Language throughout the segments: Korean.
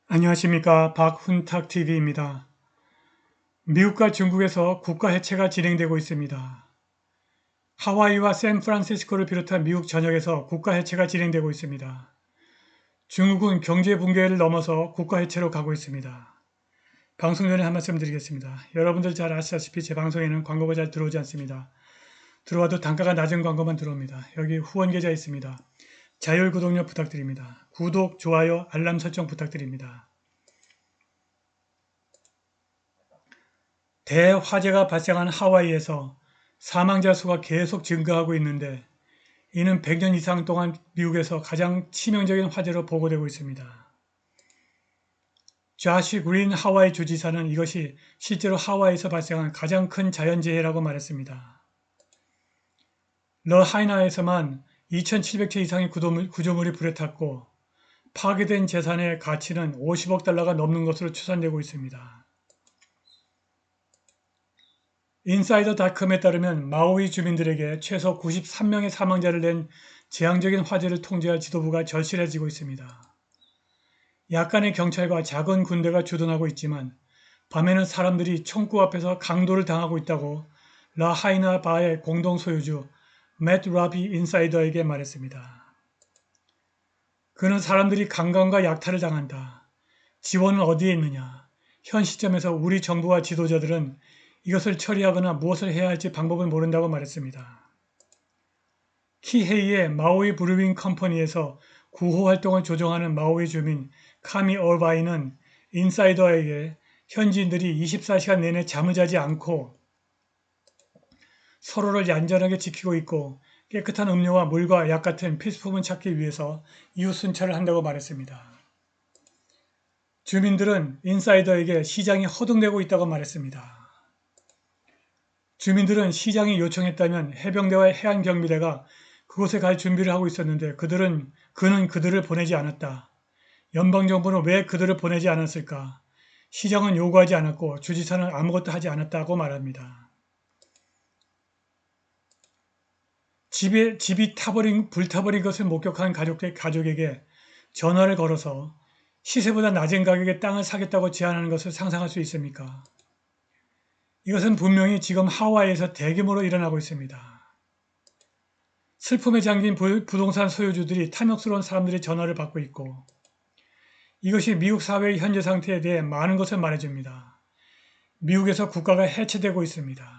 안녕하십니까. 박훈탁TV입니다. 미국과 중국에서 국가 해체가 진행되고 있습니다. 하와이와 샌프란시스코를 비롯한 미국 전역에서 국가 해체가 진행되고 있습니다. 중국은 경제 붕괴를 넘어서 국가 해체로 가고 있습니다. 방송 전에 한 말씀 드리겠습니다. 여러분들 잘 아시다시피 제 방송에는 광고가 잘 들어오지 않습니다. 들어와도 단가가 낮은 광고만 들어옵니다. 여기 후원 계좌 있습니다. 자율 구독료 부탁드립니다. 구독, 좋아요, 알람 설정 부탁드립니다. 대화재가 발생한 하와이에서 사망자 수가 계속 증가하고 있는데 이는 100년 이상 동안 미국에서 가장 치명적인 화재로 보고되고 있습니다. 좌시 그린 하와이 주지사는 이것이 실제로 하와이에서 발생한 가장 큰 자연재해라고 말했습니다. 러하이나에서만 2,700채 이상의 구조물이 불에 탔고 파괴된 재산의 가치는 50억 달러가 넘는 것으로 추산되고 있습니다. 인사이더닷컴에 따르면 마우이 주민들에게 최소 93명의 사망자를 낸 재앙적인 화재를 통제할 지도부가 절실해지고 있습니다. 약간의 경찰과 작은 군대가 주둔하고 있지만 밤에는 사람들이 총구 앞에서 강도를 당하고 있다고 라하이나 바의 공동 소유주 맷 라비 인사이더에게 말했습니다. 그는 사람들이 강간과 약탈을 당한다. 지원은 어디에 있느냐? 현 시점에서 우리 정부와 지도자들은 이것을 처리하거나 무엇을 해야 할지 방법을 모른다고 말했습니다. 키헤이의 마우이 브루잉 컴퍼니에서 구호 활동을 조종하는 마우이 주민 카미 얼바이는 인사이더에게 현지인들이 24시간 내내 잠을 자지 않고 서로를 얌전하게 지키고 있고 깨끗한 음료와 물과 약 같은 필수품을 찾기 위해서 이웃 순찰을 한다고 말했습니다. 주민들은 인사이더에게 시장이 허둥대고 있다고 말했습니다. 주민들은 시장이 요청했다면 해병대와 해안경비대가 그곳에 갈 준비를 하고 있었는데 그는 그들을 보내지 않았다. 연방정부는 왜 그들을 보내지 않았을까? 시장은 요구하지 않았고 주지사는 아무것도 하지 않았다고 말합니다. 집이 불타버린 것을 목격한 가족에게 전화를 걸어서 시세보다 낮은 가격에 땅을 사겠다고 제안하는 것을 상상할 수 있습니까? 이것은 분명히 지금 하와이에서 대규모로 일어나고 있습니다. 슬픔에 잠긴 부동산 소유주들이 탐욕스러운 사람들의 전화를 받고 있고 이것이 미국 사회의 현재 상태에 대해 많은 것을 말해줍니다. 미국에서 국가가 해체되고 있습니다.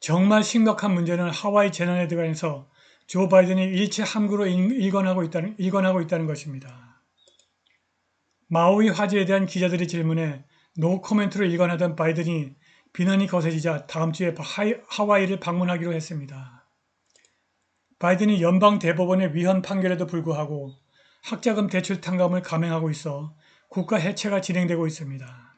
정말 심각한 문제는 하와이 재난에 대해서 조 바이든이 일체 함구로 일관하고 있다는 것입니다. 마우이 화재에 대한 기자들의 질문에 노 코멘트로 일관하던 바이든이 비난이 거세지자 다음 주에 하와이를 방문하기로 했습니다. 바이든이 연방 대법원의 위헌 판결에도 불구하고 학자금 대출 탕감을 감행하고 있어 국가 해체가 진행되고 있습니다.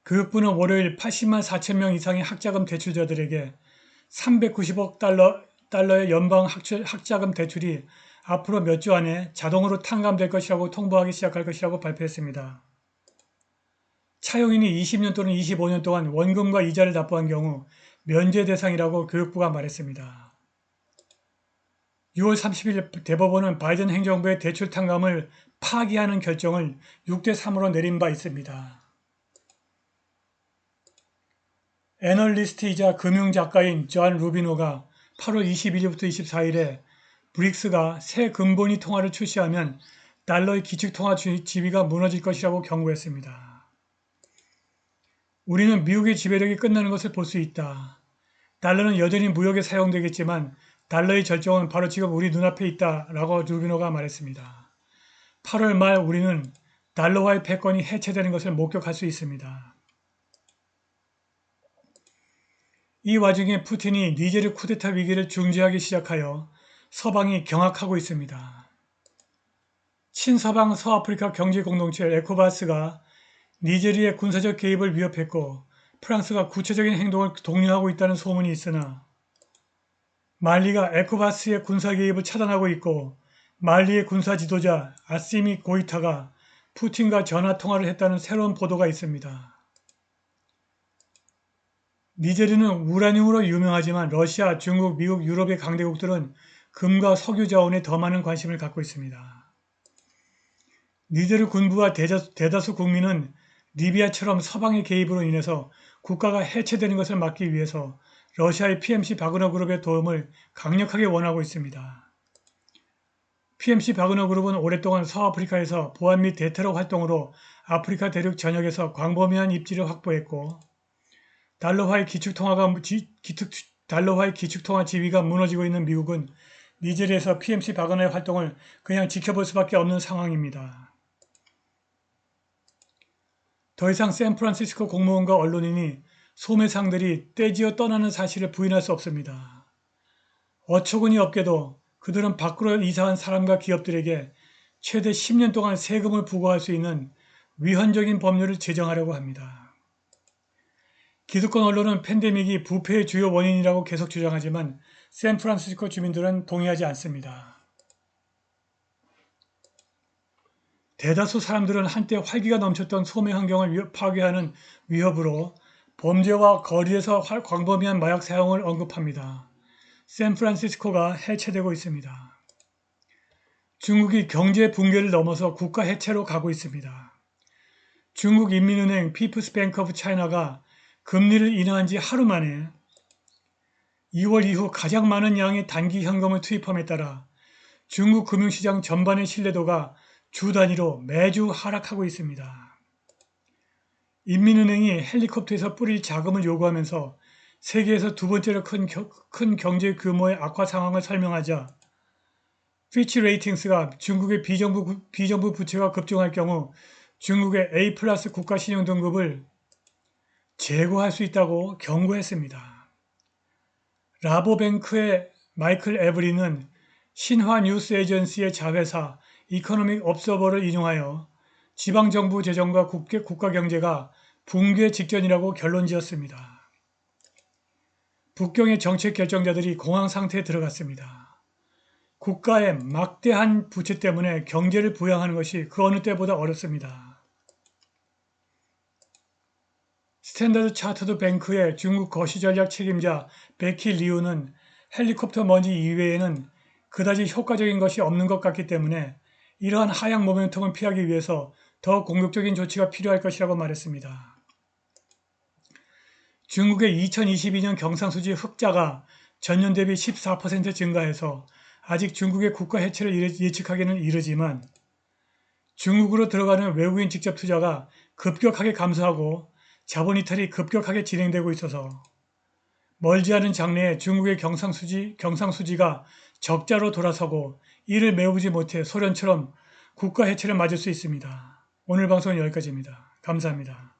교육부는 월요일 80만 4천 명 이상의 학자금 대출자들에게 390억 달러의 연방 학자금 대출이 앞으로 몇 주 안에 자동으로 탕감될 것이라고 통보하기 시작할 것이라고 발표했습니다. 차용인이 20년 또는 25년 동안 원금과 이자를 납부한 경우 면제 대상이라고 교육부가 말했습니다. 6월 30일 대법원은 바이든 행정부의 대출 탕감을 파기하는 결정을 6대3으로 내린 바 있습니다. 애널리스트이자 금융작가인 존 루비노가 8월 21일부터 24일에 브릭스가 새 금본위 통화를 출시하면 달러의 기축통화 지위가 무너질 것이라고 경고했습니다. 우리는 미국의 지배력이 끝나는 것을 볼 수 있다. 달러는 여전히 무역에 사용되겠지만 달러의 절정은 바로 지금 우리 눈앞에 있다라고 루비노가 말했습니다. 8월 말 우리는 달러와의 패권이 해체되는 것을 목격할 수 있습니다. 이 와중에 푸틴이 니제르 쿠데타 위기를 중지하기 시작하여 서방이 경악하고 있습니다. 친서방 서아프리카 경제공동체 에코바스가 니제르의 군사적 개입을 위협했고 프랑스가 구체적인 행동을 독려하고 있다는 소문이 있으나 말리가 에코바스의 군사 개입을 차단하고 있고 말리의 군사 지도자 아시미 고이타가 푸틴과 전화 통화를 했다는 새로운 보도가 있습니다. 니제르는 우라늄으로 유명하지만 러시아, 중국, 미국, 유럽의 강대국들은 금과 석유 자원에 더 많은 관심을 갖고 있습니다. 니제르 군부와 대다수 국민은 리비아처럼 서방의 개입으로 인해서 국가가 해체되는 것을 막기 위해서 러시아의 PMC 바그너 그룹의 도움을 강력하게 원하고 있습니다. PMC 바그너 그룹은 오랫동안 서아프리카에서 보안 및 대테러 활동으로 아프리카 대륙 전역에서 광범위한 입지를 확보했고 달러화의 기축통화 지위가 무너지고 있는 미국은 니제리아에서 PMC 바그너의 활동을 그냥 지켜볼 수밖에 없는 상황입니다. 더 이상 샌프란시스코 공무원과 언론인이 소매상들이 떼지어 떠나는 사실을 부인할 수 없습니다. 어처구니 없게도 그들은 밖으로 이사한 사람과 기업들에게 최대 10년 동안 세금을 부과할 수 있는 위헌적인 법률을 제정하려고 합니다. 기득권 언론은 팬데믹이 부패의 주요 원인이라고 계속 주장하지만 샌프란시스코 주민들은 동의하지 않습니다. 대다수 사람들은 한때 활기가 넘쳤던 소매 환경을 파괴하는 위협으로 범죄와 거리에서 광범위한 마약 사용을 언급합니다. 샌프란시스코가 해체되고 있습니다. 중국이 경제 붕괴를 넘어서 국가 해체로 가고 있습니다. 중국 인민은행 피프스 뱅크 오브 차이나가 금리를 인하한 지 하루 만에 2월 이후 가장 많은 양의 단기 현금을 투입함에 따라 중국 금융시장 전반의 신뢰도가 주 단위로 매주 하락하고 있습니다. 인민은행이 헬리콥터에서 뿌릴 자금을 요구하면서 세계에서 두 번째로 큰 경제 규모의 악화 상황을 설명하자 피치 레이팅스가 중국의 비정부 부채가 급증할 경우 중국의 A+ 국가 신용 등급을 제고할 수 있다고 경고했습니다. 라보뱅크의 마이클 에브리는 신화 뉴스 에이전시의 자회사 이코노믹 옵저버를 인용하여 지방정부 재정과 국가 경제가 붕괴 직전이라고 결론지었습니다. 북경의 정책 결정자들이 공황 상태에 들어갔습니다. 국가의 막대한 부채 때문에 경제를 부양하는 것이 그 어느 때보다 어렵습니다. 스탠더드 차터드 뱅크의 중국 거시 전략 책임자 베키 리우는 헬리콥터 먼지 이외에는 그다지 효과적인 것이 없는 것 같기 때문에 이러한 하향 모멘텀을 피하기 위해서 더 공격적인 조치가 필요할 것이라고 말했습니다. 중국의 2022년 경상수지 흑자가 전년 대비 14% 증가해서 아직 중국의 국가 해체를 예측하기는 이르지만 중국으로 들어가는 외국인 직접 투자가 급격하게 감소하고 자본 이탈이 급격하게 진행되고 있어서 멀지 않은 장래에 중국의 경상수지가 적자로 돌아서고 이를 메우지 못해 소련처럼 국가 해체를 맞을 수 있습니다. 오늘 방송은 여기까지입니다. 감사합니다.